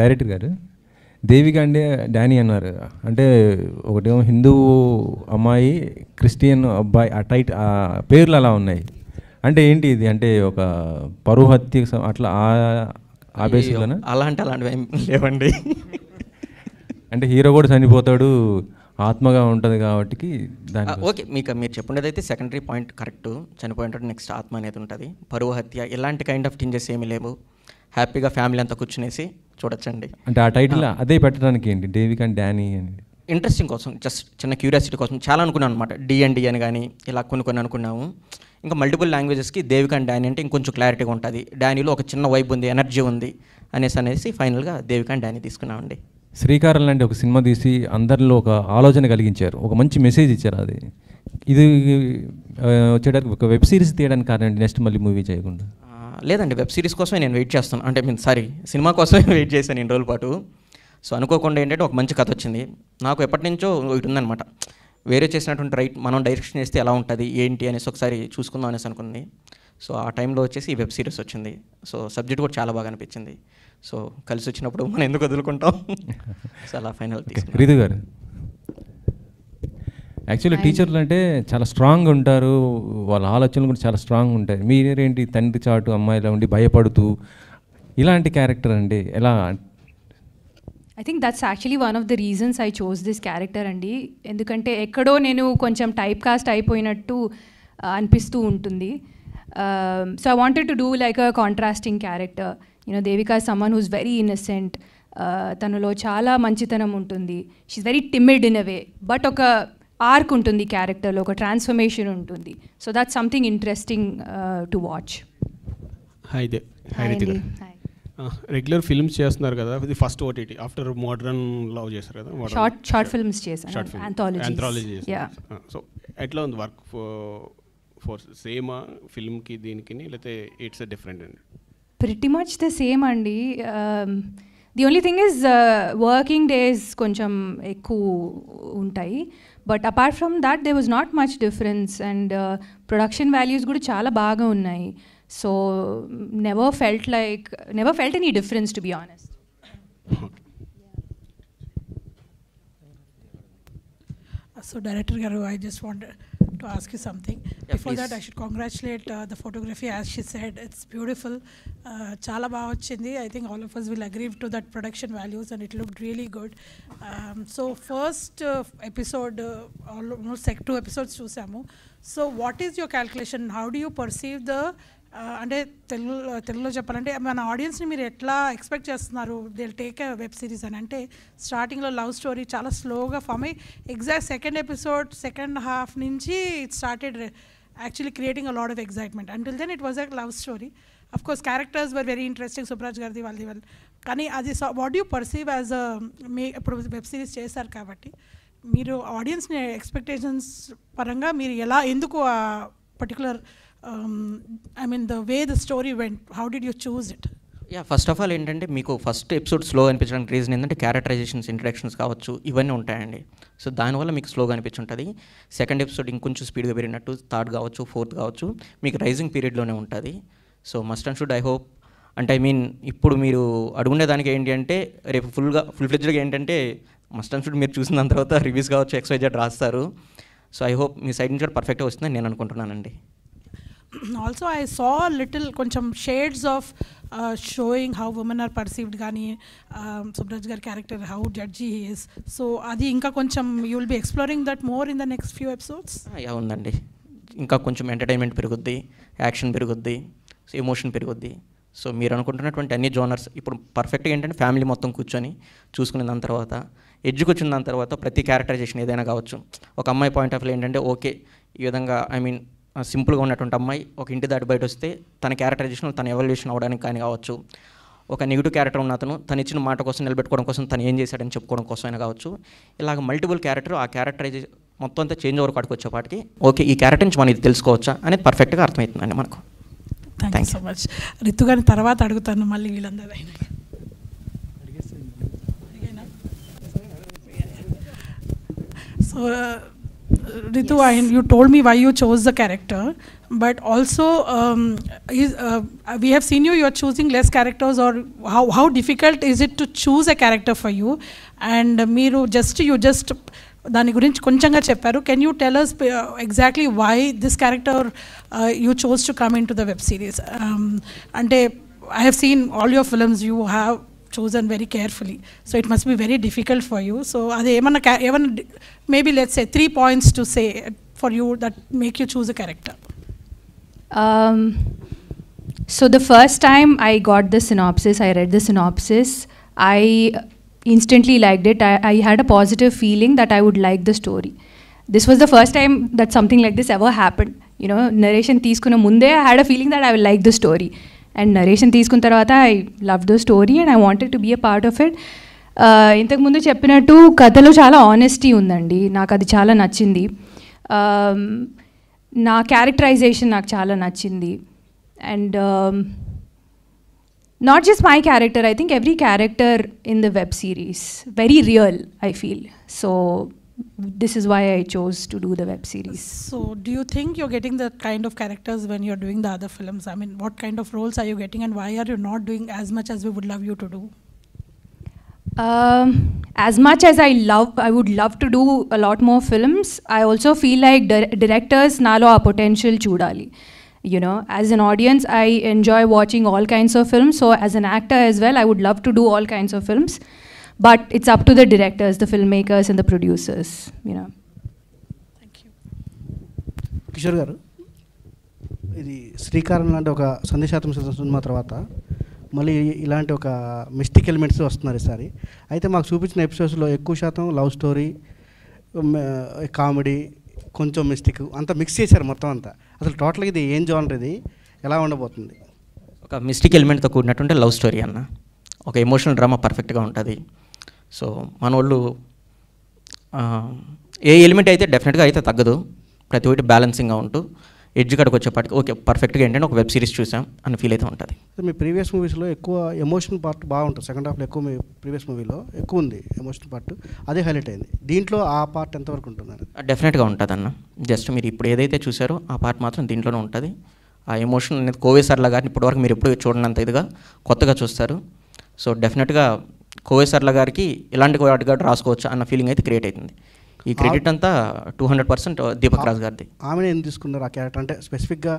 Director గారు, దేవిక అంటే Danny అన్నారు, అంటే ఒకటేమో హిందువు అమ్మాయి, క్రిస్టియన్ అబ్బాయి, ఆ టైట్ ఆ పేర్లు అలా ఉన్నాయి. అంటే ఏంటి ఇది? అంటే ఒక పరువు హత్య అట్లా ఆ బేసిక్లోనా? అలాంటివి ఏం లేవండి. అంటే హీరో కూడా చనిపోతాడు, ఆత్మగా ఉంటుంది కాబట్టి దాని ఓకే. మీరు చెప్పుండేదైతే సెకండరీ పాయింట్ కరెక్ట్. చనిపోయినట్టు నెక్స్ట్ ఆత్మ అనేది ఉంటుంది. పరువు హత్య ఇలాంటి కైండ్ ఆఫ్ థింజెస్ ఏమీ లేవు. హ్యాపీగా ఫ్యామిలీ అంతా కూర్చునేసి చూడొచ్చండి. అంటే ఆ టైటిల్ అదే పెట్టడానికి ఏంటి, డేవిక్ అండ్ డానీ అని? ఇంట్రెస్టింగ్ కోసం, జస్ట్ చిన్న క్యూరియాసిటీ కోసం చాలా అనుకున్నాను అనమాట. D&D అని కానీ ఇలా కొన్ని అనుకున్నాము. ఇంకా మల్టిపుల్ లాంగ్వేజెస్కి దేవిక అండ్ డానీ అంటే ఇంకొంచెం క్లారిటీగా ఉంటుంది. డానీలో ఒక చిన్న వైబ్ ఉంది, ఎనర్జీ ఉంది అనేసి ఫైనల్గా దేవిక అండ్ డానీ తీసుకున్నామండి. శ్రీకారం లాంటి ఒక సినిమా తీసి అందరిలో ఒక ఆలోచన కలిగించారు, ఒక మంచి మెసేజ్ ఇచ్చారు. అది ఇది వచ్చేటప్పుడు ఒక వెబ్ సిరీస్ తీయడానికి కారణం నెక్స్ట్ మళ్ళీ మూవీ చేయకుండా? లేదండి, వెబ్ సిరీస్ కోసమే నేను వెయిట్ చేస్తాను. అంటే సినిమా కోసమే వెయిట్ చేశాను ఇన్ని రోజుల పాటు. సో అనుకోకుండా ఏంటంటే ఒక మంచి కథ వచ్చింది. నాకు ఎప్పటి నుంచో ఒకటి ఉందన్నమాట, వేరే చేసినటువంటి మనం డైరెక్షన్ చేస్తే ఎలా ఉంటుంది ఏంటి అనేసి ఒకసారి చూసుకుందాం అనేసి అనుకుంది. సో ఆ టైంలో వచ్చేసి ఈ వెబ్ సిరీస్ వచ్చింది. సో సబ్జెక్ట్ కూడా చాలా బాగా అనిపించింది. సో కలిసి వచ్చినప్పుడు మనం ఎందుకు వదులుకుంటాం. సో అలా ఫైనల్ తీసుకున్నాం. రితు గారు, యాక్చువల్లీ టీచర్లు అంటే చాలా స్ట్రాంగ్ ఉంటారు, వాళ్ళ ఆలోచనలు కూడా చాలా స్ట్రాంగ్ ఉంటాయి. మీరేంటి తండ్రి చాటు అమ్మాయిలా ఉండి భయపడుతూ ఇలాంటి క్యారెక్టర్ అండి ఎలా? I think that's actually one of the reasons I chose this character అండి. ఎందుకంటే ఎక్కడో నేను కొంచెం టైప్ కాస్ట్ అయిపోయినట్టు అనిపిస్తూ ఉంటుంది. So I wanted to do like a contrasting character. Devika is someone who's very innocent. తనలో చాలా మంచితనం ఉంటుంది. She's very timid in a way, but ఒక ఆర్క్ ఉంటుంది క్యారెక్టర్లో, ఒక ట్రాన్స్ఫర్మేషన్ ఉంటుంది. So that's something interesting to watch. Hi Ritika, regular films చేస్తున్నారు కదా, ఇది first OTT after modern love చేశారు కదా, షార్ట్ ఫిల్మ్స్ చేశాను, ఆంథాలజీ. సో ఎట్లా ఉంది వర్క్ ఫోర్? సేమా ఫిల్మ్కి దీనికి, లేకపోతే ఇట్స్ డిఫరెంట్ అండి? ప్రిటీ మచ్ ద సేమ్ అండి. The only thing is working days కొంచెం ఎక్కువ ఉంటాయి, but apart from that they was not much difference. And production values కూడా చాలా బాగా ఉన్నాయి. So never felt any difference, to be honest. So Director Garu, I just wanted to ask you something. Before that, I should congratulate the photography. As she said, it's beautiful. Chala baga vachindi. I think all of us will agree to that production values, and it looked really good. So first episode, almost 2 episodes chusamu. So what is your calculation? How do you perceive the అంటే తెలుగులో చెప్పాలంటే మన ఆడియన్స్ని మీరు ఎట్లా expect చేస్తున్నారు? They take a web series అని అంటే స్టార్టింగ్లో లవ్ స్టోరీ చాలా స్లోగా ఫామ్ అయ్యి ఎగ్జాక్ట్ సెకండ్ హాఫ్ నుంచి it started actually creating a lot of excitement. Until then it was a love story. Of course characters were very interesting, Subraj గారిది వాళ్ళది. కానీ అది వాట్ యూ పర్సీవ్ యాజ్ మీ ఇప్పుడు వెబ్ సిరీస్ చేశారు కాబట్టి మీరు ఆడియన్స్ని ఎక్స్పెక్టేషన్స్ పరంగా మీరు ఎందుకు ఆ particular I mean the way the story went, how did you choose it? First of all ఏంటంటే మీకు ఫస్ట్ ఎపిసోడ్ స్లో అనిపించడానికి రీజన్ ఏంటంటే క్యారెక్టరైజేషన్స్, ఇంట్రడక్షన్స్ కావచ్చు, ఇవన్నీ ఉంటాయండి. సో దానివల్ల మీకు స్లోగా అనిపించుంటుంది. సెకండ్ ఎపిసోడ్ ఇంకొంచెం స్పీడ్గా పెరిగినట్టు, థర్డ్ కావచ్చు, ఫోర్త్ కావచ్చు, మీకు రైజింగ్ పీరియడ్లోనే ఉంటుంది. So must and should I hope, అంటే ఇప్పుడు మీరు అడుగుండేదానికి ఏంటి అంటే రేపు ఫుల్ ఫ్లెడ్జ్డ్గా ఏంటంటే మస్ట్ అండ్ షుడ్ మీరు చూసిన దాని తర్వాత రివ్యూస్ కావచ్చు, XYZ రాస్తారు. So I hope me side నుంచి కూడా పర్ఫెక్ట్గా వస్తుందని నేను అనుకుంటున్నానండి. Also I saw a little కొంచెం shades of showing how women are perceived, కానీ సుబ్రాజ్ గారి character how judgy he is. So అది ఇంకా కొంచెం you will be exploring that more in the next few episodes. ఉందండి, ఇంకా కొంచెం ఎంటర్టైన్మెంట్ పెరుగుద్ది, యాక్షన్ పెరుగుద్ది, ఎమోషన్ పెరుగుద్ది. సో మీరు అనుకుంటున్నటువంటి అన్ని జోనర్స్ ఇప్పుడు పర్ఫెక్ట్గా ఏంటంటే ఫ్యామిలీ మొత్తం కూర్చొని చూసుకునే దాని తర్వాత, ఎడ్జ్కి వచ్చిన దాని తర్వాత ప్రతి క్యారెక్టరైజేషన్ ఏదైనా కావచ్చు. ఒక అమ్మాయి పాయింట్ ఆఫ్ వ్యూ ఏంటంటే ఓకే, ఈ విధంగా సింపుల్గా ఉన్నటువంటి అమ్మాయి ఒక ఇంటి దాటి బయట వస్తే తన క్యారెక్టరైజేషన్, తన ఎవల్యూషన్ అవ్వడానికి కానీ కావచ్చు. ఒక నెగిటివ్ క్యారెక్టర్ ఉన్న అతను తను ఇచ్చిన మాట కోసం నిలబెట్టుకోవడం కోసం తను ఏం చేశాడని చెప్పుకోవడం కోసం అయినా కావచ్చు. ఇలాగ మల్టిపుల్ క్యారెక్టర్, ఆ క్యారెక్టరైజేషన్ మొత్తం అంతా చేంజ్ ఓవర్ కాడికి వచ్చేపాటికి ఓకే ఈ క్యారెక్టర్ నుంచి మనం ఇది తెలుసుకోవచ్చా అనేది పర్ఫెక్ట్గా అర్థమవుతుందండి మనకు. Thank you so much. Ritu గారిని తర్వాత అడుగుతాను మళ్ళీ వీళ్ళందరూ. So Ritu, you told me why you chose the character, but also we have seen you are choosing less characters, or how difficult is it to choose a character for you? And you just దాని గురించి కొంచెంగా చెప్పారు. Can you tell us exactly why this character you chose to come into the web series? అంటే I have seen all your films, you have chosen very carefully, so it must be very difficult for you. So ade emanna maybe let's say 3 points to say for you that make you choose a character. So the first time I got the synopsis, I read the synopsis, I instantly liked it. I had a positive feeling that I would like the story. This was the first time that something like this ever happened. You know, narration తీసుకున్న ముందే I had a feeling that I will like the story. And narration తీసుకున్న తర్వాత I love the story and I wanted to be a part of it. ఇంతకుముందు చెప్పినట్టు కథలో చాలా honesty ఉందండి, నాకు అది చాలా నచ్చింది. నా క్యారెక్టరైజేషన్ నాకు చాలా నచ్చింది. And not just my character, I think every character in the web series very real I feel. So this is why I chose to do the web series. So do you think you're getting the kind of characters when you're doing the other films? I mean, what kind of roles are you getting, and why are you not doing as much as we would love you to do? As much as I would love to do a lot more films, I also feel like directors nalo a potential chudali. You know, as an audience, I enjoy watching all kinds of films. So as an actor as well, I would love to do all kinds of films. But it's up to the directors, the filmmakers and the producers, you know. Thank you. Kishore గారు, ఇది శ్రీకారం లాంటి ఒక సందేశాత్మక cinema తర్వాత మళ్ళీ ఇలాంటి ఒక mystic elements వస్తున్నారు ఈసారి. అయితే మాకు చూపించిన ఎపిసోడ్స్లో ఎక్కువ శాతం లవ్ స్టోరీ, కామెడీ, కొంచెం మిస్టిక్ అంతా మిక్స్ చేశారు మొత్తం అంతా. అసలు టోటల్గా ఇది ఏం జోనర్, ఇది ఎలా ఉండబోతుంది? ఒక మిస్టిక్ ఎలిమెంట్తో కూడినటువంటి లవ్ స్టోరీ అన్న, ఒక ఎమోషనల్ డ్రామా పర్ఫెక్ట్గా ఉంటుంది. సో మన వాళ్ళు ఏ ఎలిమెంట్ అయితే డెఫినెట్గా అయితే తగ్గదు, ప్రతి ఒక్కటి బ్యాలెన్సింగ్గా ఉంటూ ఎడ్జ్ కడకు వచ్చేపాటికి ఓకే పర్ఫెక్ట్గా ఏంటంటే ఒక వెబ్ సిరీస్ చూసాం అని ఫీల్ అయితే ఉంటుంది. మీ ప్రీవియస్ మూవీస్లో ఎక్కువ ఎమోషన్ పార్ట్ బాగుంటుంది, సెకండ్ హాఫ్లో ఎక్కువ మీ ప్రీవియస్ మూవీలో ఎక్కువ ఉంది ఎమోషన్ పార్ట్, అదే హైలైట్ అయింది. దీంట్లో ఆ పార్ట్ ఎంతవరకు ఉంటుంది? డెఫినెట్గా ఉంటుంది అన్న. జస్ట్ మీరు ఇప్పుడు ఏదైతే చూసారో ఆ పార్ట్ మాత్రం దీంట్లోనే ఉంటుంది. ఆ ఎమోషన్ అనేది కోవేసర్లా గారిని ఇప్పటివరకు మీరు ఎప్పుడు చూడనంత ఇదిగా కొత్తగా చూస్తారు. సో డెఫినెట్గా కోవేసర్ల గారికి ఇలాంటి వాటిగా రాసుకోవచ్చు అన్న ఫీలింగ్ అయితే క్రియేట్ అవుతుంది. ఈ క్రెడిట్ అంతా 200% దీపక్ రాజ్ గారిది. ఆమెను ఎందుకు తీసుకున్నారు ఆ క్యారెక్టర్? అంటే స్పెసిఫిక్గా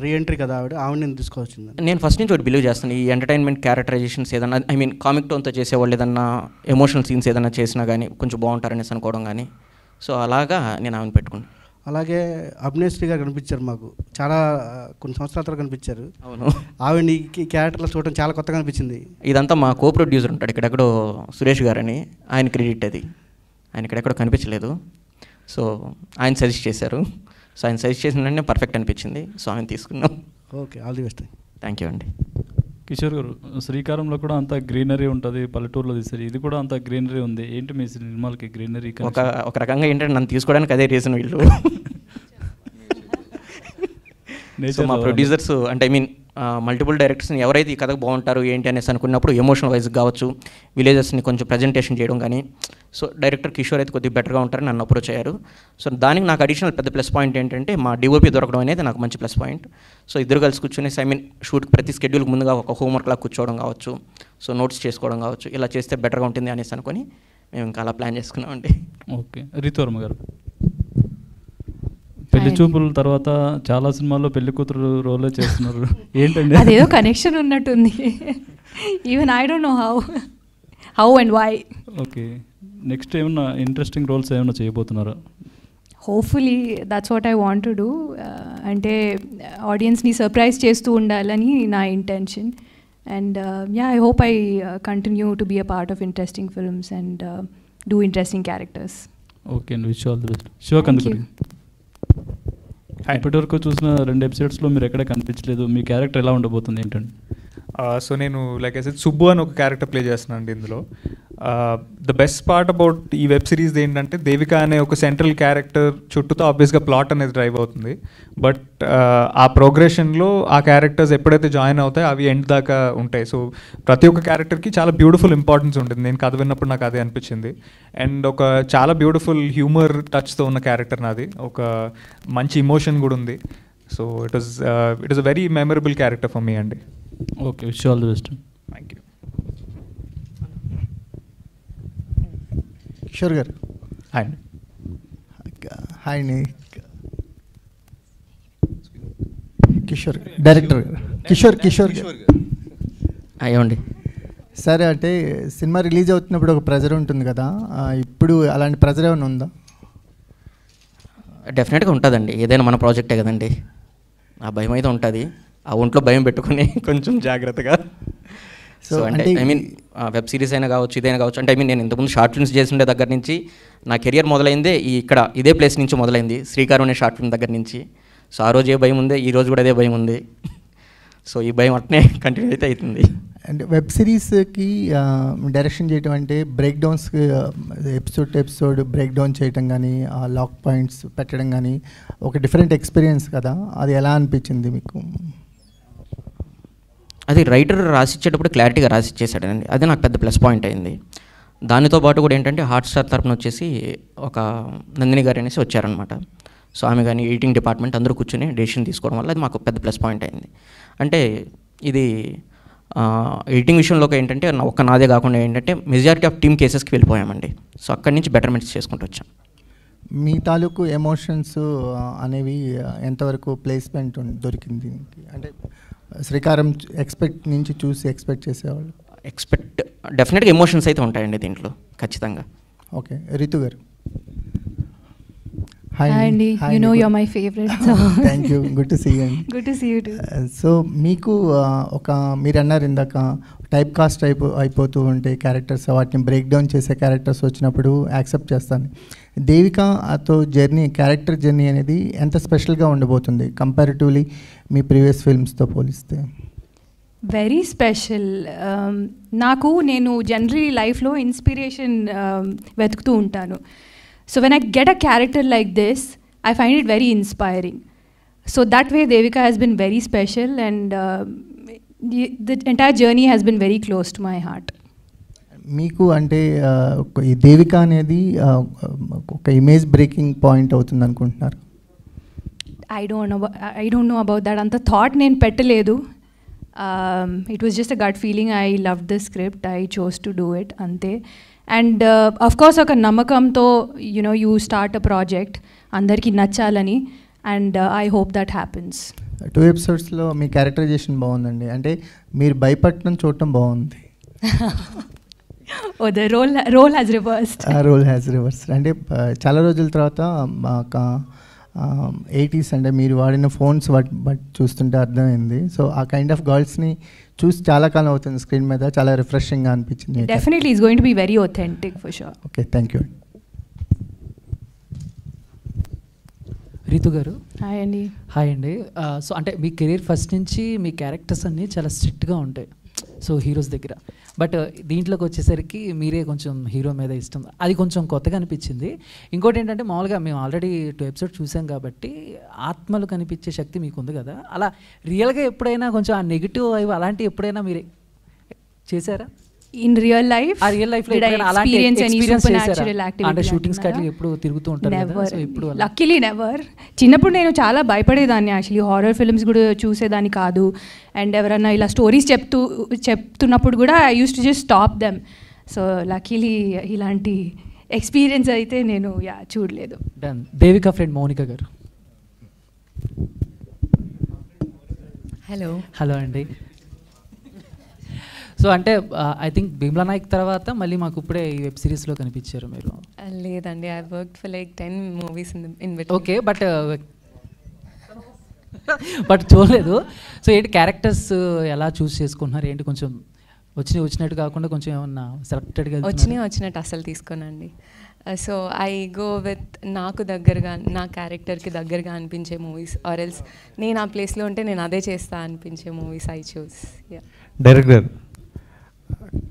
రీఎంట్రీ కదా ఆవిడ ఎందుకు తీసుకోవచ్చింది? నేను ఫస్ట్ నుంచి ఒకటి బిలీవ్ చేస్తాను, ఈ ఎంటర్టైన్మెంట్ క్యారెక్టరైజేషన్స్ ఏదన్నా ఐ మీన్ కామిక్ టోన్తో చేసేవాళ్ళు ఏదన్నా ఎమోషనల్ సీన్స్ ఏదైనా చేసినా కానీ కొంచెం బాగుంటారనేసి అనుకోవడం కానీ, సో అలాగా నేను ఆమెను పెట్టుకున్నాను. అలాగే అభినేశ్రీ గారు కనిపించారు మాకు, చాలా కొన్ని సంవత్సరాల తర్వాత కనిపించారు. అవును, ఆవిడ ఈ క్యారెక్టర్లో చూడటం చాలా కొత్తగా అనిపించింది. ఇదంతా మా కో ప్రొడ్యూసర్ ఉంటాడు ఇక్కడెక్కడో సురేష్ గారని, ఆయన క్రెడిట్ అది. ఆయన ఇక్కడెక్కడో కనిపించలేదు, సో ఆయన సజెస్ట్ చేశారు. సో ఆయన సజెస్ట్ చేసిన వెంటనే పర్ఫెక్ట్ అనిపించింది, సో ఆయన తీసుకున్నాం. Okay, all the best. Thank you అండి. కిషోర్ గారు, శ్రీకారంలో కూడా అంత గ్రీనరీ ఉంటుంది, పల్లెటూరులో తీసారు, ఇది కూడా అంత గ్రీనరీ ఉంది, ఏంటి మీ సినిమాలకి గ్రీనరీ? ఒక రకంగా ఏంటంటే నన్ను తీసుకోవడానికి అదే రీజన్ వీళ్ళు. సో మా ప్రొడ్యూసర్స్ అంటే ఐ మీన్ మల్టిపుల్ డైరెక్టర్స్ని ఎవరైతే ఈ కథకు బాగుంటారు ఏంటి అనేసి అనుకున్నప్పుడు ఎమోషనల్ వైజ్ కావచ్చు, విలేజెస్ని కొంచెం ప్రజెంటేషన్ చేయడం కానీ, సో డైరెక్టర్ కిషోర్ అయితే కొద్దిగా బెటర్గా ఉంటారని నన్ను అప్రోచ్ అయ్యారు. సో దానికి నాకు అడిషనల్ పెద్ద ప్లస్ పాయింట్ ఏంటంటే మా డిఓపి దొరకడం అనేది నాకు మంచి ప్లస్ పాయింట్. సో ఇద్దరు కలిసి కూర్చొని ఐ మీన్ షూట్కి ప్రతి స్కెడ్యూల్కి ముందుగా ఒక హోంవర్క్లా కూర్చోవడం కావచ్చు, సో నోట్స్ చేసుకోవడం కావచ్చు, ఇలా చేస్తే బెటర్గా ఉంటుంది అనేసి అనుకొని మేము ఇంకా అలా ప్లాన్ చేసుకున్నామండి. ఓకే, రితువర్మ గారు, పెళ్లి చూపుల తర్వాత చాలా సినిమాల్లో పెళ్లి కూతురు రోలే చేస్తున్నారు, ఏంటండి? అదేదో కనెక్షన్ ఉన్నట్టుంది. Even I don't know how and why. Okay, next ఏమన్నా ఇంట్రెస్టింగ్ రోల్స్ ఏమైనా చేయబోతున్నారా? Hopefully that's what I want to do. అంటే ఆడియన్స్ని సర్ప్రైజ్ చేస్తూ ఉండాలని నా intention. And yeah, I hope I continue to be a part of interesting films and do interesting characters. Okay అండి, wish all the best. శివకందుకూరి, ఇప్పటివరకు చూసిన 2 ఎపిసోడ్స్లో మీరు ఎక్కడ కనిపించలేదు, మీ క్యారెక్టర్ ఎలా ఉండబోతుంది ఏంటండి? సో నేను లైక్ ఐ సెడ్ సుబ్బు అని ఒక క్యారెక్టర్ ప్లే చేస్తున్నాను అండి ఇందులో. ద బెస్ట్ పార్ట్ అబౌట్ ఈ వెబ్ సిరీస్ ఏంటంటే దేవిక అనే ఒక సెంట్రల్ క్యారెక్టర్ చుట్టూతో ఆబ్వియస్గా ప్లాట్ అనేది డ్రైవ్ అవుతుంది. బట్ ఆ ప్రోగ్రెషన్లో ఆ క్యారెక్టర్స్ ఎప్పుడైతే జాయిన్ అవుతాయో అవి ఎండ్ దాకా ఉంటాయి. సో ప్రతి ఒక్క క్యారెక్టర్కి చాలా బ్యూటిఫుల్ ఇంపార్టెన్స్ ఉంటుంది. నేను కథ విన్నప్పుడు నాకు అదే అనిపించింది. అండ్ ఒక చాలా బ్యూటిఫుల్ హ్యూమర్ టచ్తో ఉన్న క్యారెక్టర్ నాది, ఒక మంచి ఇమోషన్ కూడా ఉంది. So it was a very memorable character for me అండి. Okay, wish all the best. Thank you. Kishore garu. Hi అండి. హాయ్ అండి. కిషోర్ డైరెక్టర్ కిషోర్ అయ్యండి. సరే, అంటే సినిమా రిలీజ్ అవుతున్నప్పుడు ఒక ప్రెజర్ ఉంటుంది కదా, ఇప్పుడు అలాంటి ప్రెజర్ ఏమైనా ఉందా? డెఫినెట్గా ఉంటుందండి, ఏదైనా మన ప్రాజెక్టే కదండి, ఆ భయం అయితే ఉంటుంది. ఆ ఒంట్లో భయం పెట్టుకుని కొంచెం జాగ్రత్తగా. సో అంటే ఐ మీన్ వెబ్ సిరీస్ అయినా కావచ్చు, ఇదైనా కావచ్చు. అంటే ఐ మీన్ నేను ఇంతకుముందు షార్ట్ ఫిల్మ్స్ చేస్తుండే దగ్గర నుంచి నా కెరియర్ మొదలైందే ఇక్కడ ఇదే ప్లేస్ నుంచి మొదలైంది, శ్రీకారం అనే షార్ట్ ఫిల్మ్ దగ్గర నుంచి. సో ఆ రోజు ఏ భయం ఉంది, ఈ రోజు కూడా అదే భయం ఉంది. సో ఈ భయం అట్నే కంటిన్యూ అయితే అవుతుంది. అంటే వెబ్ సిరీస్కి డైరెక్షన్ చేయటం అంటే break downs, episode break down చేయటం కానీ, లాక్ పాయింట్స్ పెట్టడం కానీ ఒక డిఫరెంట్ ఎక్స్పీరియన్స్ కదా, అది ఎలా అనిపించింది మీకు? అది రైటర్ రాసిచ్చేటప్పుడు క్లారిటీగా రాసిచ్చేసాడండి, అదే నాకు పెద్ద ప్లస్ పాయింట్ అయింది. దానితో పాటు కూడా ఏంటంటే హాట్స్టార్ తరపున వచ్చేసి ఒక నందిని గారు అనేసి వచ్చారనమాట. సో ఆమె కానీ ఎడిటింగ్ డిపార్ట్మెంట్ అందరూ కూర్చొని డెసిషన్ తీసుకోవడం వల్ల అది మాకు పెద్ద ప్లస్ పాయింట్ అయింది. అంటే ఇది ఎడిటింగ్ విషయంలోకి ఏంటంటే నాదే కాకుండా ఏంటంటే మెజారిటీ ఆఫ్ టీమ్ కేసెస్కి వెళ్ళిపోయామండి. సో అక్కడి నుంచి బెటర్మెంట్స్ చేసుకుంటూ వచ్చాం. మీ తాలూకు ఎమోషన్స్ అనేవి ఎంతవరకు ప్లేస్మెంట్ దొరికింది? అంటే శ్రీకారం ఎక్స్పెక్ట్ చేసేవాళ్ళు డెఫినెట్గా ఎమోషన్స్ అయితే ఉంటాయండి దీంట్లో ఖచ్చితంగా. ఓకే, రితు గారు. హాయ్ అండి, you know you are my favourite. Thank you, good to see you. Good to see you too. So మీకు మీరు అన్నారు ఇందాక టైప్ కాస్ట్ అయిపోతూ ఉంటే క్యారెక్టర్స్, వాటిని బ్రేక్ డౌన్ చేసే క్యారెక్టర్స్ వచ్చినప్పుడు యాక్సెప్ట్ చేస్తాను. దేవికతో క్యారెక్టర్ జర్నీ అనేది ఎంత స్పెషల్గా ఉండబోతుంది కంపారిటివ్లీ మీ ప్రీవియస్ ఫిల్మ్స్తో పోలిస్తే? Very special. నేను జనరలీ లైఫ్లో ఇన్స్పిరేషన్ వెతుకుతూ ఉంటాను. So when I get a character like this, I find it very inspiring. So that way Devika has been very special and the entire journey has been very close to my heart. మీకు అంటే ఈ దేవిక అనేది ఒక image breaking point అవుతుంది అనుకుంటున్నారు? I don't know about that. అంత thought నేను పెట్టలేదు. It was just a gut feeling. I love the script, I chose to do it, అంతే. అండ్ అఫ్కోర్స్ ఒక నమ్మకంతో యూ స్టార్ట్ అ ప్రాజెక్ట్, అందరికీ నచ్చాలని, and I hope that happens. 2 ఎపిసోడ్స్లో మీ characterisation బాగుందండి, అంటే మీరు భయపడటం చూడటం బాగుంది. The role has reversed. Role has reversed. అంటే చాలా రోజుల తర్వాత ఒక 80s అంటే మీరు వాడిన ఫోన్స్ బట్ చూస్తుంటే అర్థమైంది. సో ఆ కైండ్ ఆఫ్ గర్ల్స్ని చూసి చాలా కాలం అవుతుంది స్క్రీన్ మీద, చాలా రిఫ్రెషింగ్గా అనిపించింది. Definitely it's going to be very authentic for sure. Okay, thank you. Ritu గారు. హాయ్ అండి. హాయ్ అండి. సో అంటే మీ కెరీర్ ఫస్ట్ నుంచి మీ క్యారెక్టర్స్ అన్నీ చాలా స్ట్రిక్ట్గా ఉంటాయి సో హీరోస్ దగ్గర, బట్ దీంట్లోకి వచ్చేసరికి మీరే కొంచెం హీరో మీద ఇష్టం, అది కొంచెం కొత్తగా అనిపించింది. ఇంకోటి ఏంటంటే మామూలుగా మేము ఆల్రెడీ 2 ఎపిసోడ్స్ చూసాం కాబట్టి ఆత్మలు కనిపించే శక్తి మీకు ఉంది కదా, అలా రియల్గా ఎప్పుడైనా కొంచెం ఆ నెగిటివ్ అవి అలాంటివి ఎప్పుడైనా మీరు చేశారా? In real life? ఆ రియల్ లైఫ్ లో did I experience any supernatural activity? అంటే షూటింగ్స్ కట్ల ఎప్పుడు తిరుగుతూ ఉంటారు కదా, సో ఇప్పుడు లక్కీలీ నెవర్. చిన్నప్పుడు నేను చాలా భయపడేదాన్ని, యాక్చువల్లీ హారర్ ఫిల్మ్స్ కూడా చూసేదాన్ని కాదు. అండ్ ఎవరైనా ఇలా స్టోరీస్ చెప్తున్నప్పుడు కూడా I use to just stop them. So luckily ఇలాంటి ఎక్స్పీరియన్స్ అయితే నేను చూడలేదు. దేవిక ఫ్రెండ్ మౌనిక గారు. హలో అండి. సో అంటే ఐ థింక్ భీమ్లా నాయక్ తర్వాత మళ్ళీ మాకు ఇప్పుడే ఈ వెబ్ సిరీస్లో కనిపించారు మీరు. లేదండి, I worked for like 10 movies in between. Okay, but చూడలేదు. సో ఏంటి క్యారెక్టర్స్ ఎలా చూస్ చేసుకుంటున్నారు ఏంటి? కొంచెం వచ్చినట్టు కాకుండా కొంచెం ఏమన్నా సెలెక్టెడ్గా వచ్చినట్టు అసలు తీసుకోనండి. సో ఐ గో విత్ నాకు దగ్గరగా, నా క్యారెక్టర్కి దగ్గరగా అనిపించే మూవీస్, ఆర్ ఎల్స్ నేను ఆ ప్లేస్లో ఉంటే నేను అదే చేస్తా అనిపించే movies I choose. Director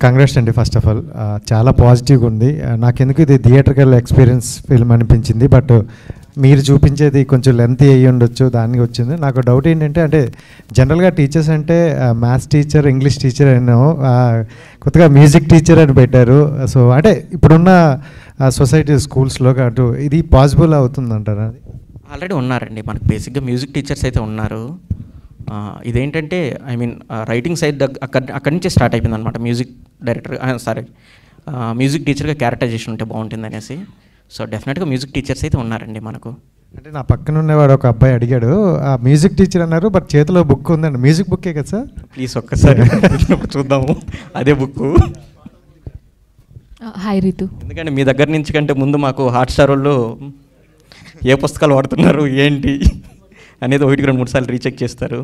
congrats అండి ఫస్ట్ ఆఫ్ ఆల్. చాలా పాజిటివ్గా ఉంది. నాకెందుకు ఇది థియేటర్కల్ ఎక్స్పీరియన్స్ ఫిల్మ్ అనిపించింది, బట్ మీరు చూపించేది కొంచెం లెంత్ అయ్యి ఉండొచ్చు, దానికి వచ్చింది. నాకు డౌట్ ఏంటంటే, అంటే జనరల్గా టీచర్స్ అంటే మ్యాథ్స్ టీచర్, ఇంగ్లీష్ టీచర్ అయినా కొత్తగా మ్యూజిక్ టీచర్ అని పెట్టారు. సో అంటే ఇప్పుడున్న సొసైటీ స్కూల్స్లో అటు ఇది పాసిబుల్ అవుతుందంటారా? ఆల్రెడీ ఉన్నారండి మనకు బేసిక్గా మ్యూజిక్ టీచర్స్ అయితే ఉన్నారు. ఇదేంటంటే ఐ మీన్ రైటింగ్ సైడ్ అక్కడి నుంచే స్టార్ట్ అయిపోయింది అనమాట. మ్యూజిక్ డైరెక్టర్ మ్యూజిక్ టీచర్గా క్యారెక్టరైజేషన్ ఉంటే బాగుంటుంది అనేసి. సో డెఫినెట్గా మ్యూజిక్ టీచర్స్ అయితే ఉన్నారండి మనకు. అంటే నా పక్కన ఉన్నవాడు ఒక అబ్బాయి అడిగాడు, ఆ మ్యూజిక్ టీచర్ అన్నారు, బట్ చేతిలో బుక్ ఉందండి. మ్యూజిక్ బుక్కే కదా సార్? ప్లీజ్ ఒక్కసారి చూద్దాము అదే బుక్. హాయ్ రితు. ఎందుకంటే మీ దగ్గర నుంచి కంటే ముందు మాకు హాట్స్టార్ వాళ్ళు ఏ పుస్తకాలు వాడుతున్నారు ఏంటి అనేది 1-2-3 సార్లు రీచెక్ చేస్తారు.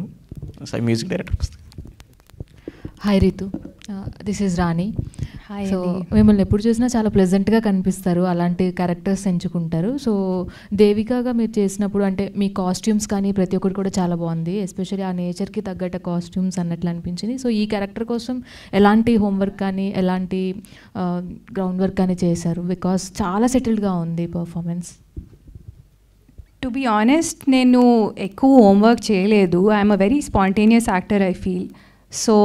సో మ్యూజిక్ డైరెక్టర్ పుస్తకం. Hi Ritu, this is Rani. So మిమ్మల్ని ఎప్పుడు చూసినా చాలా ప్లెజెంట్గా కనిపిస్తారు, అలాంటి క్యారెక్టర్స్ ఎంచుకుంటారు. సో దేవికగా మీరు చేసినప్పుడు అంటే మీ కాస్ట్యూమ్స్ కానీ ప్రతి ఒక్కటి కూడా చాలా బాగుంది, ఎస్పెషల్లీ ఆ నేచర్కి తగ్గట్టు కాస్ట్యూమ్స్ అన్నట్లు అనిపించింది. సో ఈ క్యారెక్టర్ కోసం ఎలాంటి హోంవర్క్ కానీ ఎలాంటి గ్రౌండ్ వర్క్ కానీ చేశారు? బికాస్ చాలా సెటిల్డ్గా ఉంది పర్ఫార్మెన్స్. టు బీ ఆనెస్ట్, నేను ఎక్కువ హోంవర్క్ చేయలేదు. I'm a very spontaneous actor I feel. So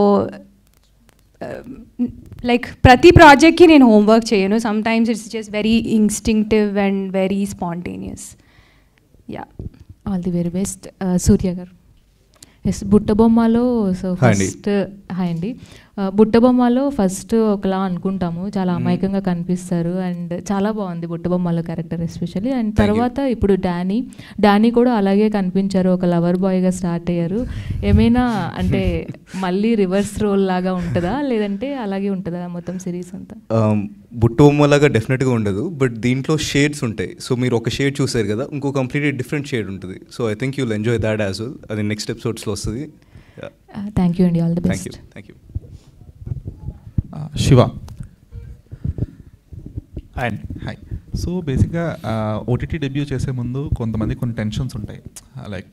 like ప్రతి ప్రాజెక్ట్కి నేను హోంవర్క్ చేయను. Sometimes it's just very instinctive and very spontaneous. Yeah, all the very best. Surya garu. Yes, బుట్టబొమ్మలో సో ఫస్ట్ హాయ్ అండి. బుట్టబొమ్మలో ఫస్ట్ ఒకలా అనుకుంటాము, చాలా అమాయకంగా కనిపిస్తారు అండ్ చాలా బాగుంది బుట్టబొమ్మలో క్యారెక్టర్ ఎస్పెషల్లీ. అండ్ తర్వాత ఇప్పుడు డానీ కూడా అలాగే కనిపించారు, ఒక లవర్ బాయ్గా స్టార్ట్ అయ్యారు. ఏమైనా అంటే మళ్ళీ రివర్స్ రోల్ లాగా ఉంటుందా లేదంటే అలాగే ఉంటుందా మొత్తం సిరీస్ అంతా? బుట్టబొమ్మలాగా డెఫినెట్గా ఉండదు, బట్ దీంట్లో షేడ్స్ ఉంటాయి. సో మీరు ఒక షేడ్ చూసారు కదా, ఇంకో కంప్లీట్లీ డిఫరెంట్ షేడ్ ఉంటుంది. So I think you'll enjoy that as well. అది నెక్స్ట్ ఎపిసోడ్స్లో వస్తుంది. థ్యాంక్ యూ అండి, all the best. Thank you. Shiva. Hi. So బేసిక్గా ఓటీటీ డెబ్యూ చేసే ముందు కొంతమంది కొన్ని టెన్షన్స్ ఉంటాయి, లైక్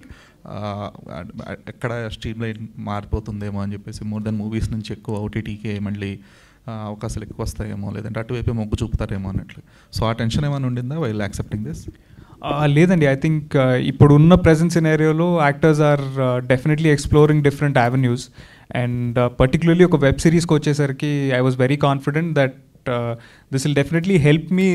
ఎక్కడ స్ట్రీమ్ లైన్ మారిపోతుందేమో అని చెప్పేసి, మోర్ దెన్ మూవీస్ నుంచి ఎక్కువ ఓటీటీకే మళ్ళీ అవకాశాలు ఎక్కువ వస్తాయేమో, లేదంటే అటువైపే మొగ్గు చూపుతారేమో అన్నట్లు. సో ఆ టెన్షన్ ఏమైనా ఉండిందా వైల్ యాక్సెప్టింగ్ దిస్? లేదండి, ఐ థింక్ ఇప్పుడున్న ప్రెజెంట్ సినారియోలో actors are definitely exploring different avenues. And particularly ఒక వెబ్ సిరీస్కి వచ్చేసరికి I was very confident that this will definitely help me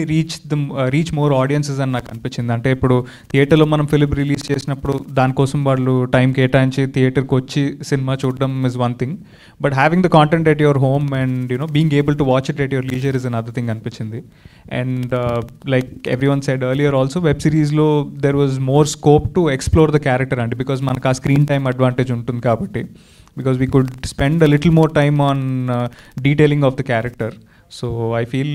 reach more audiences అని నాకు అనిపించింది. అంటే ఇప్పుడు థియేటర్లో మనం ఫిలిం రిలీజ్ చేసినప్పుడు దానికోసం వాళ్ళు టైం కేటాయించి థియేటర్కి వచ్చి సినిమా చూడడం is one thing, but having the content at your home and you know being able to watch it at your leisure is another thing అనిపించింది. And like everyone said earlier also, web సిరీస్లో there was more scope to explore the character అండి, because మనకు ఆ screen time advantage ఉంటుంది కాబట్టి, because we could spend a little more time on detailing of the character. So I feel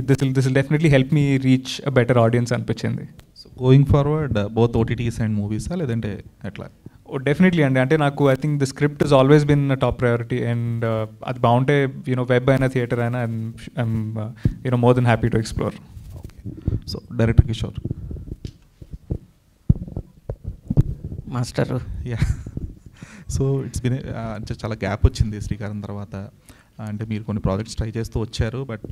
this will definitely help me reach a better audience అనిపించింది. So going forward both OTTs and మూవీసా లేదంటే ఎట్లా? Definitely అండి, అంటే నాకు I think the script is always been top priority and అది బాగుంటే you know web అయినా థియేటర్ అయినా I'm you know more than happy to explore. So director Kishore. Master. Yeah, so it's been చాలా గ్యాప్ వచ్చింది శ్రీకారం తర్వాత. అంటే మీరు కొన్ని ప్రాజెక్ట్స్ ట్రై చేస్తూ వచ్చారు, బట్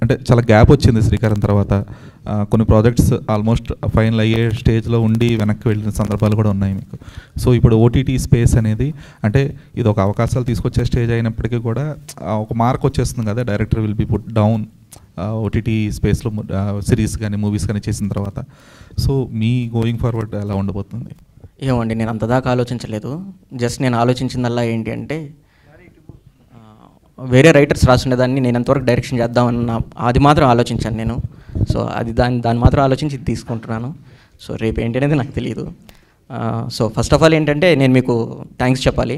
అంటే చాలా గ్యాప్ వచ్చింది శ్రీకారం తర్వాత. కొన్ని ప్రాజెక్ట్స్ ఆల్మోస్ట్ ఫైనల్ అయ్యే స్టేజ్లో ఉండి వెనక్కి వెళ్ళిన సందర్భాలు కూడా ఉన్నాయి మీకు. సో ఇప్పుడు ఓటీటీ స్పేస్ అనేది అంటే ఇది ఒక అవకాశాలు తీసుకొచ్చే స్టేజ్ అయినప్పటికీ కూడా ఒక మార్క్ వచ్చేస్తుంది కదా, director will be put down OTT స్పేస్లో సిరీస్ కానీ మూవీస్ కానీ చేసిన తర్వాత. సో మీ గోయింగ్ ఫార్వర్డ్ ఎలా ఉండబోతుంది? ఏమండి, నేను అంతదాకా ఆలోచించలేదు. జస్ట్ నేను ఆలోచించిందల్లా ఏంటి అంటే, వేరే రైటర్స్ రాసుండేదాన్ని నేను ఎంతవరకు డైరెక్షన్ చేద్దామన్న అది మాత్రం ఆలోచించాను నేను. సో అది దాన్ని మాత్రం ఆలోచించి తీసుకుంటున్నాను. సో రేపు ఏంటి అనేది నాకు తెలియదు. సో ఫస్ట్ ఆఫ్ ఆల్ ఏంటంటే నేను మీకు థ్యాంక్స్ చెప్పాలి.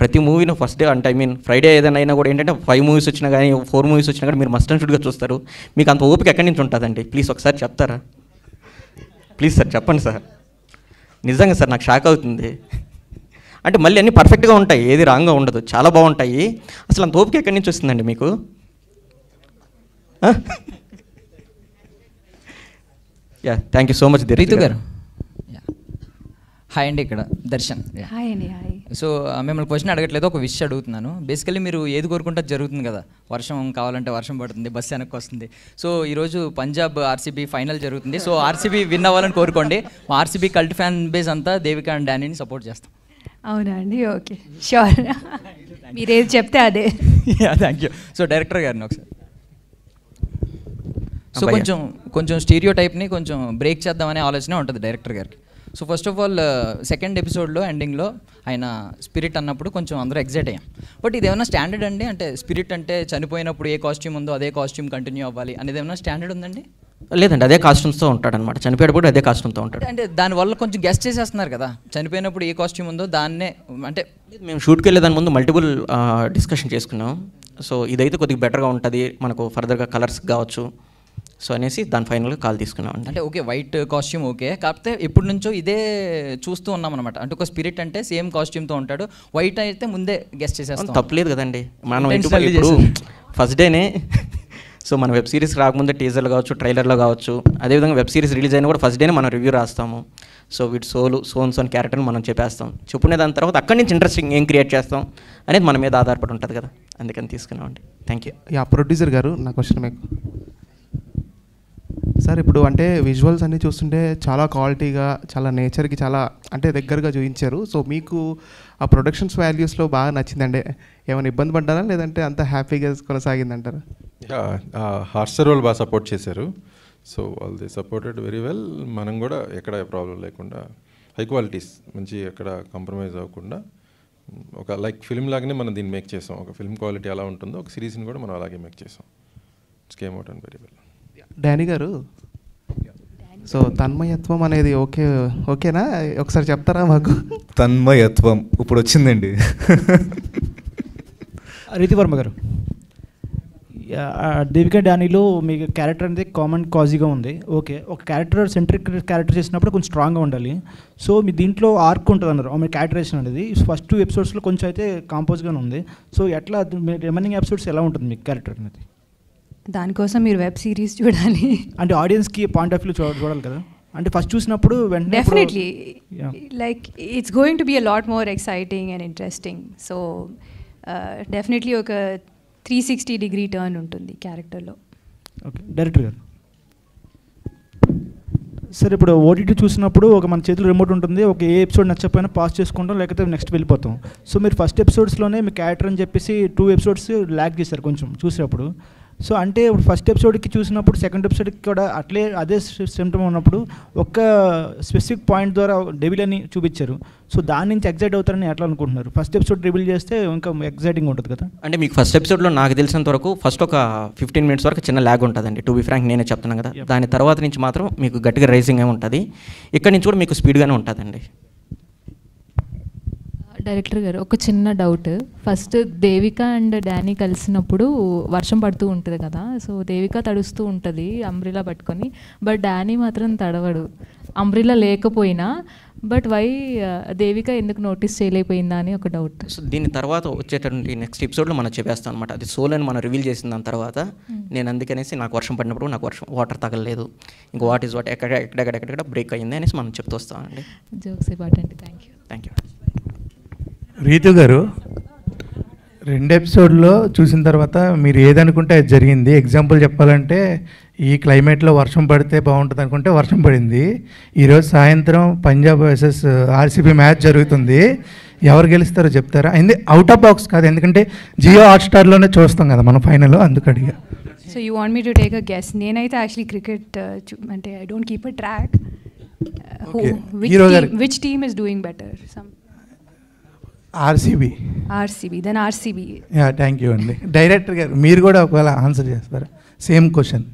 ప్రతి మూవీను ఫస్ట్ డే అంటే ఐ మీన్ ఫ్రైడే ఏదైనా అయినా కూడా ఏంటంటే 5 మూవీస్ వచ్చినా కానీ 4 మూవీస్ వచ్చినా కానీ మీరు మస్ట్ అండ్ షుడ్గా చూస్తారు. మీకు అంత ఓపిక ఎక్కడి నుంచి ఉంటుందండి? ప్లీజ్ ఒకసారి చెప్తారా? ప్లీజ్ సార్ చెప్పండి సార్. నిజంగా సార్ నాకు షాక్ అవుతుంది. అంటే మళ్ళీ అన్నీ పర్ఫెక్ట్గా ఉంటాయి, ఏది రాంగ్గా ఉండదు, చాలా బాగుంటాయి. అసలు అంత ఓపిక ఎక్కడి నుంచి వస్తుందండి మీకు? Yeah, thank you so much Ritu గారు. హాయ్ అండి, ఇక్కడ దర్శన్. హాయ్ అండి. హాయ్. సో మిమ్మల్ని క్వశ్చన్ అడగట్లేదు, ఒక విషయం అడుగుతున్నాను. బేసికలీ మీరు ఏది కోరుకుంటే జరుగుతుంది కదా. వర్షం కావాలంటే వర్షం పడుతుంది, బస్సు వెనక్కి వస్తుంది. సో ఈరోజు పంజాబ్ ఆర్సీబీ ఫైనల్ జరుగుతుంది. సో ఆర్సీబీ విన్ అవ్వాలని కోరుకోండి. మా ఆర్సీబీ కల్ట్ ఫ్యాన్ బేస్ అంతా దేవిక అండ్ డానీని సపోర్ట్ చేస్తాం. అవునా అండి? Okay, sure. మీరేది చెప్తే అదే. Thank you. సో డైరెక్టర్ గారిని ఒకసారి, సో కొంచెం స్టీరియో టైప్ని కొంచెం బ్రేక్ చేద్దామనే ఆలోచన ఉంటుంది డైరెక్టర్ గారికి. So first of all second ఎపిసోడ్లో ఎండింగ్లో ఆయన స్పిరిట్ అన్నప్పుడు కొంచెం అందరూ ఎగ్జైట్ అయ్యాం. బట్ ఇది ఏమైనా స్టాండర్డ్ అండి? అంటే స్పిరిట్ అంటే చనిపోయినప్పుడు ఏ కాస్ట్యూమ్ ఉందో అదే కాస్ట్యూమ్ కంటిన్యూ అవ్వాలి అనేది ఏమైనా స్టాండర్డ్ ఉందండి? లేదండి, అదే కాస్ట్యూమ్స్తో ఉంటాడనమాట. చనిపోయేటప్పుడు అదే కాస్ట్యూమ్తో ఉంటాడు. అంటే దానివల్ల కొంచెం గెస్ట్ చేసేస్తున్నారు కదా, చనిపోయినప్పుడు ఏ కాస్ట్యూమ్ ఉందో దాన్నే. అంటే మేము షూట్కి వెళ్ళేదాని ముందు మల్టిపుల్ డిస్కషన్ చేసుకున్నాం. సో ఇదైతే కొద్దిగా బెటర్గా ఉంటుంది, మనకు ఫర్దర్గా కలర్స్ కావచ్చు. సో అనేసి దాని ఫైనల్గా కాల్ తీసుకున్నాం. అంటే ఓకే, వైట్ కాస్ట్యూమ్ ఓకే, కాకపోతే ఎప్పటి నుంచో ఇదే చూస్తూ ఉన్నాం అనమాట. అంటే ఒక స్పిరిట్ అంటే సేమ్ కాస్ట్యూమ్తో ఉంటాడు, వైట్ అయితే ముందే గెస్ట్ చేసేస్తాం. తప్పలేదు కదండి, మనం ఇప్పుడు ఫస్ట్ డేనే. సో మన వెబ్ సిరీస్ రాకముందే టీజర్లు కావచ్చు, ట్రైలర్లో కావచ్చు, అదేవిధంగా వెబ్ సిరీస్ రిలీజ్ అయినా కూడా ఫస్ట్ డేనే మనం రివ్యూ రాస్తాము. సో వీటి సోన్ క్యారెక్టర్ని మనం చెప్పేస్తాం. చెప్పుకునే దాని తర్వాత అక్కడి నుంచి ఇంట్రెస్టింగ్ ఏం క్రియేట్ చేస్తాం అనేది మన మీద ఆధారపడి ఉంటుంది కదా, అందుకని తీసుకున్నామండి. Thank you. యా, ప్రొడ్యూసర్ గారు నా క్వశ్చన్ మీకు సార్. ఇప్పుడు అంటే విజువల్స్ అన్నీ చూస్తుంటే చాలా క్వాలిటీగా, చాలా నేచర్కి చాలా అంటే దగ్గరగా చూపించారు. సో మీకు ఆ ప్రొడక్షన్స్ వాల్యూస్లో బాగా నచ్చిందండి? ఏమైనా ఇబ్బంది పడ్డారా, లేదంటే అంత హ్యాపీగా కొనసాగిందంటారా? హార్స్టర్ వాళ్ళు బాగా సపోర్ట్ చేశారు. సో వాళ్ళు దే సపోర్టెడ్ వెరీ వెల్. మనం కూడా ఎక్కడ ప్రాబ్లం లేకుండా హై క్వాలిటీస్ మంచి ఎక్కడ కాంప్రమైజ్ అవ్వకుండా ఒక లైక్ ఫిల్మ్ లాగానే మనం దీన్ని మేక్ చేసాం. ఒక ఫిల్మ్ క్వాలిటీ ఎలా ఉంటుందో ఒక సిరీస్ని కూడా మనం అలాగే మేక్ చేసాం. It's came out and very well. Danny గారు, సో తన్మయత్వం అనేది ఓకేనా? ఒకసారి చెప్తారా మాకు? తన్మయత్వం ఇప్పుడు వచ్చిందండి. రీతివర్మ గారు, దేవిక డానీలో మీ క్యారెక్టర్ అనేది కామన్ కాజీగా ఉంది. ఓకే, ఒక క్యారెక్టర్ సెంట్రిక్ క్యారెక్టర్ చేసినప్పుడు కొంచెం స్ట్రాంగ్గా ఉండాలి. సో మీ దీంట్లో ఆర్క్ ఉంటుంది అన్నారు, మీ క్యారెక్టరేషన్ అనేది ఫస్ట్ 2 ఎపిసోడ్స్లో కొంచెం అయితే కాంపోజ్గానే ఉంది. సో ఎట్లా రిమైనింగ్ ఎపిసోడ్స్ ఎలా ఉంటుంది మీ క్యారెక్టర్ అనేది? దానికోసం మీరు వెబ్ సిరీస్ చూడాలి. అంటే ఆడియన్స్కి పాయింట్ ఆఫ్ వ్యూ చూడాలి కదా. అంటే ఫస్ట్ చూసినప్పుడు వెంటనే definitely like it's going to be a lot more exciting and interesting. So definitely ఒక 360-degree టర్న్ ఉంటుంది క్యారెక్టర్లో. ఓకే, డైరెక్టర్ గారు సార్, ఇప్పుడు ఓటీటీ చూసినప్పుడు ఒక మన చేతిలో రిమోట్ ఉంటుంది, ఒక ఏ ఎపిసోడ్ నచ్చకపోయినా పాస్ చేసుకుంటాం, లేకపోతే నెక్స్ట్ వెళ్ళిపోతాం. సో మీరు ఫస్ట్ ఎపిసోడ్స్లోనే మీ క్యారెక్టర్ అని చెప్పేసి 2 ఎపిసోడ్స్ ల్యాక్ చేశారు కొంచెం చూసేటప్పుడు. సో అంటే ఇప్పుడు ఫస్ట్ ఎపిసోడ్కి చూసినప్పుడు సెకండ్ ఎపిసోడ్కి కూడా అదే సిమ్టమ్ ఉన్నప్పుడు ఒక్క స్పెసిఫిక్ పాయింట్ ద్వారా డెవిల్ అని చూపించారు. సో దాని నుంచి ఎగ్జైట్ అవుతారని ఎట్లా అనుకుంటున్నారు? ఫస్ట్ ఎపిసోడ్ రివీల్ చేస్తే ఇంకా ఎగ్జైటింగ్ ఉంటుంది కదా. అంటే మీకు ఫస్ట్ ఎపిసోడ్లో నాకు తెలిసినంత వరకు ఫస్ట్ ఒక 15 minutes వరకు చిన్న ల్యాగ్ ఉంటుందండి, టు బి ఫ్రాంక్ నేనే చెప్తున్నాను కదా. దాని తర్వాత నుంచి మాత్రం మీకు గట్టిగా రైజింగ్ ఏమి ఉంటుంది, ఇక్కడ నుంచి కూడా మీకు స్పీడ్గానే ఉంటుందండి. డైరెక్టర్ గారు, ఒక చిన్న doubt. First Devika and Danny కలిసినప్పుడు వర్షం పడుతూ ఉంటుంది కదా, సో దేవిక తడుస్తూ ఉంటుంది అంబ్రిలా పట్టుకొని, బట్ డానీ మాత్రం తడవడు అంబ్రిలా లేకపోయినా. బట్ వై దేవిక ఎందుకు నోటీస్ చేయలేకపోయిందా అని ఒక డౌట్. సో దీని తర్వాత వచ్చేటటువంటి నెక్స్ట్ ఎపిసోడ్లో మనం చెప్పేస్తాం అనమాట. అది సోల్ అని మనం రివీల్ చేసిన దాని తర్వాత నేను అందుకనేసి నాకు వర్షం పడినప్పుడు నాకు వాటర్ తగలలేదు, ఇంకా వాట్ ఈజ్ వాట్ ఎక్కడెక్కడ బ్రేక్ అయ్యింది అనేసి మనం చెప్తూ వస్తామండి. Jokes about. Thank you. Ritu గారు, 2 ఎపిసోడ్లో చూసిన తర్వాత మీరు ఏదనుకుంటే అది జరిగింది. ఎగ్జాంపుల్ చెప్పాలంటే ఈ క్లైమేట్లో వర్షం పడితే బాగుంటుంది అనుకుంటే వర్షం పడింది. ఈరోజు సాయంత్రం పంజాబ్ వర్సెస్ ఆర్సీబీ మ్యాచ్ జరుగుతుంది. ఎవరు గెలుస్తారో చెప్తారా? అవుట్ ఆఫ్ బాక్స్ కాదు, ఎందుకంటే జియో హాట్స్టార్లోనే చూస్తాం కదా మనం ఫైనల్, అందుకు అడిగా. So you want me to take a guess? నేనైతే యాక్చువల్లీ క్రికెట్ అంటే I don't keep a track. Which team is doing better? RCB. Then RCB. Yeah, thank you అండి. డైరెక్టర్ గారు, మీరు కూడా ఒకవేళ ఆన్సర్ చేస్తారా? Same question.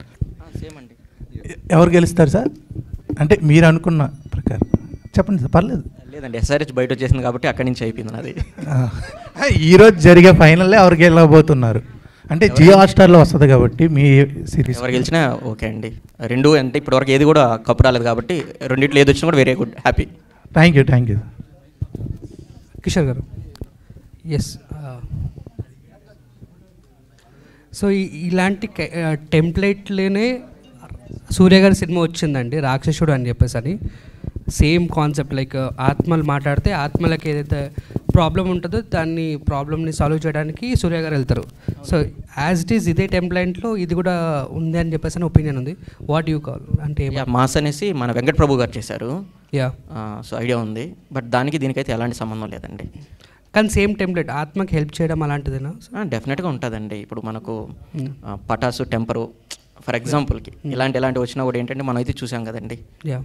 ఎవరు గెలుస్తారు సార్? అంటే మీరు అనుకున్న ప్రకారం చెప్పండి సార్, పర్లేదు. లేదండి, ఎస్ఆర్హెచ్ బయట వచ్చేసింది కాబట్టి అక్కడి నుంచి అయిపోయింది అది. ఈరోజు జరిగే ఫైనల్లో ఎవరు గెలవబోతున్నారు? అంటే జియో హాట్స్టార్లో వస్తుంది కాబట్టి మీ సిరీస్ ఎవరు గెలిచినా ఓకే అండి. 2 అంటే ఇప్పటివరకు ఏది కూడా కప్పు రాలేదు కాబట్టి రెండిట్లో ఏది వచ్చినా కూడా very good, happy. Thank you. Kishore గారు, ఎస్. సో ఇలాంటి టెంప్లెట్లోనే సూర్య గారి సినిమా వచ్చిందండి, రాక్షసుడు అని చెప్పేసి అని. సేమ్ కాన్సెప్ట్ లైక్ ఆత్మలు మాట్లాడితే ఆత్మలకి ఏదైతే ప్రాబ్లం ఉంటుందో దాన్ని ప్రాబ్లమ్ని సాల్వ్ చేయడానికి సూర్య గారు వెళ్తారు. సో యాజ్ ఇట్ ఈస్ ఇదే టెంప్లైంట్లో ఇది కూడా ఉంది అని చెప్పేసి అని ఒపీనియన్ ఉంది. వాట్ యూ కాల్ అంటే మాస్ అనేసి మన వెంకట ప్రభు గారు చేశారు. యా సో ఐడియా ఉంది, బట్ దానికి దీనికైతే ఎలాంటి సంబంధం లేదండి. కానీ సేమ్ టెంప్లెట్ ఆత్మకి హెల్ప్ చేయడం అలాంటిదేనా? డెఫినెట్గా ఉంటుందండి. ఇప్పుడు మనకు పటాసు టెంపరు ఫర్ ఎగ్జాంపుల్కి ఇలాంటివి వచ్చినా కూడా ఏంటంటే మనం అయితే చూసాం కదండి. యా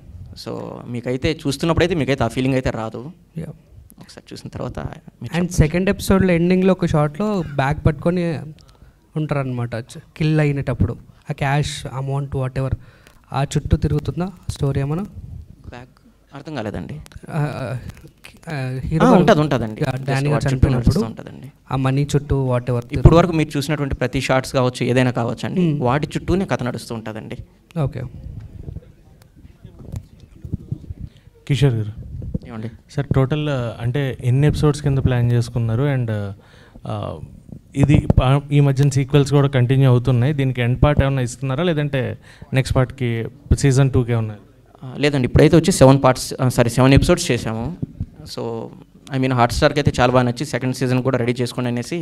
సో మీకైతే చూస్తున్నప్పుడైతే మీకైతే ఆ ఫీలింగ్ అయితే రాదు. ఒకసారి చూసిన తర్వాత. అండ్ సెకండ్ ఎపిసోడ్లో ఎండింగ్లో ఒక షార్ట్లో బ్యాగ్ పట్టుకొని ఉంటారనమాట కిల్ అయినప్పుడు. ఆ క్యాష్ అమౌంట్ వాట్ ఎవర్ ఆ చుట్టూ తిరుగుతుందా స్టోరీ ఏమన్నా? బ్యాగ్ అర్థం కాలేదండి. హీరో ఉంటుందండి. డానీ గారు చనిపోయినప్పుడు ఉంటుందండి ఆ మనీ చుట్టూ వాట్ ఎవర్. ఇప్పుడు వరకు మీరు చూసినటువంటి ప్రతి షార్ట్స్ కావచ్చు, ఏదైనా కావచ్చు అండి, వాటి చుట్టూనే కథ నడుస్తూ ఉంటుందండి. ఓకే కిషోర్ గారు ఏమండి సార్, టోటల్ అంటే ఎన్ని ఎపిసోడ్స్ కింద ప్లాన్ చేసుకున్నారు? అండ్ ఇది ఈ మధ్యన సీక్వెల్స్ కూడా కంటిన్యూ అవుతున్నాయి, దీనికి ఎండ్ పార్ట్ ఏమైనా ఇస్తున్నారా లేదంటే నెక్స్ట్ పార్ట్కి సీజన్ 2కే ఉన్నాయి? లేదండి, ఇప్పుడైతే వచ్చి 7 ఎపిసోడ్స్ చేసాము. సో ఐ మీన్ హాట్స్టార్కి అయితే చాలా బాగా నచ్చి సెకండ్ సీజన్ కూడా రెడీ చేసుకోండి అనేసి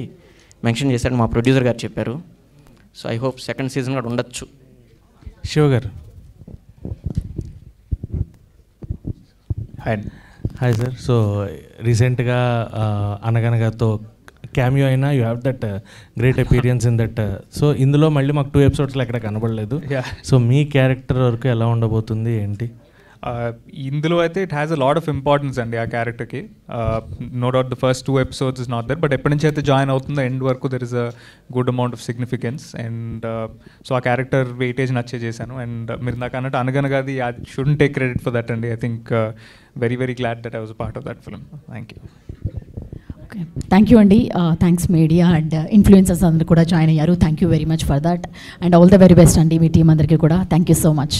మెన్షన్ చేశారు, మా ప్రొడ్యూసర్ గారు చెప్పారు. So I hope second season కూడా ఉండొచ్చు. శివ గారు. Hi sir. సో రీసెంట్గా అనగనగాతో క్యామియో అయినా you have that great experience in that. So ఇందులో మళ్ళీ మాకు 2 ఎపిసోడ్స్లో ఎక్కడ కనబడలేదు. సో మీ క్యారెక్టర్ వరకు ఎలా ఉండబోతుంది ఏంటి? ఇందులో అయితే it has a lot of importance అండి ఆ క్యారెక్టర్కి. No doubt the first 2 episodes is not that, but ఎప్పటి నుంచి అయితే జాయిన్ అవుతుందో ఎండ్ వరకు there is a good amount of significance. And so ఆ క్యారెక్టర్ వెయిటేజ్ నచ్చే చేశాను. అండ్ మీరు నాకు అన్నట్టు అనగనగాది I shouldn't take credit for that అండి. I think very very glad that I was part of that film. Thank you. Thank you అండి. Thanks media and influencers అందరూ కూడా జాయిన్ అయ్యారు. Thank you very much for that and all the very best అండి మీ team అందరికీ కూడా. Thank you so much.